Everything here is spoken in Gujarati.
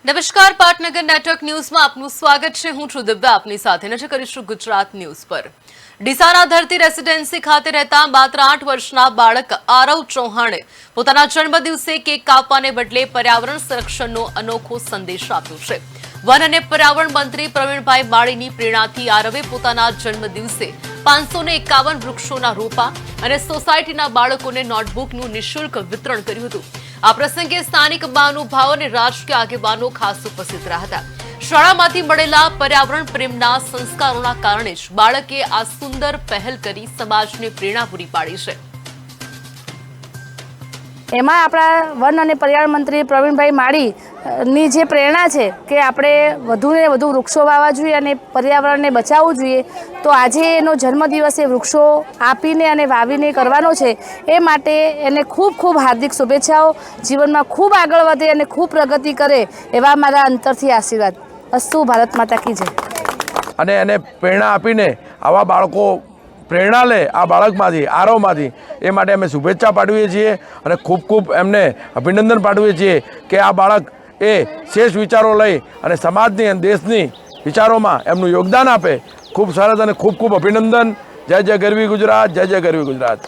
નમસ્કાર, પાટનગર નેટવર્ક ન્યૂઝમાં આપનું સ્વાગત છે। હું છું દિવ્યા, આપની સાથે નજર કરીશું ગુજરાત ન્યૂઝ પર। ડીસાના ધરતી રેસિડેન્સી ખાતે રહેતા માત્ર 8 વર્ષના બાળક આરવ ચૌહાણે પોતાના જન્મદિવસે કેક કાપવાને બદલે પર્યાવરણ સંરક્ષણનો અનોખો સંદેશ આપ્યો છે। વન અને પર્યાવરણ મંત્રી પ્રવીણભાઈ માળીની પ્રેરણાથી આરવે પોતાના જન્મદિવસે 551 વૃક્ષોના રોપા અને સોસાયટીના બાળકોને નોટબુકનું નિઃશુલ્ક વિતરણ કર્યું હતું। આ પ્રસંગે સ્થાનિક મહાનુભાવો અને રાજકીય આગેવાનો ખાસ ઉપસ્થિત રહ્યા હતા। શાળામાંથી મળેલા પર્યાવરણ પ્રેમના સંસ્કારોના કારણે જ બાળકે આ સુંદર પહેલ કરી સમાજને પ્રેરણા પૂરી પાડી છે। એમાં આપણા વન અને પર્યાવરણ મંત્રી પ્રવીણભાઈ માળીની જે પ્રેરણા છે કે આપણે વધુને વધુ વૃક્ષો વાવવા જોઈએ અને પર્યાવરણને બચાવવું જોઈએ, તો આજે એનો જન્મદિવસ એ વૃક્ષો આપીને અને વાવીને કરવાનો છે। એ માટે એને ખૂબ ખૂબ હાર્દિક શુભેચ્છાઓ। જીવનમાં ખૂબ આગળ વધે અને ખૂબ પ્રગતિ કરે એવા મારા અંતરથી આશીર્વાદ। અસ્તુ, ભારત માતા કી જય। અને એને પ્રેરણા આપીને આવા બાળકો પ્રેરણા લે આ બાળકમાંથી, આરવમાંથી, એ માટે અમે શુભેચ્છા પાઠવીએ છીએ અને ખૂબ ખૂબ એમને અભિનંદન પાઠવીએ છીએ કે આ બાળક એ શ્રેષ્ઠ વિચારો લઈ અને સમાજની અને દેશની વિચારોમાં એમનું યોગદાન આપે। ખૂબ સરસ અને ખૂબ ખૂબ અભિનંદન। જય જય ગરવી ગુજરાત, જય જય ગરવી ગુજરાત।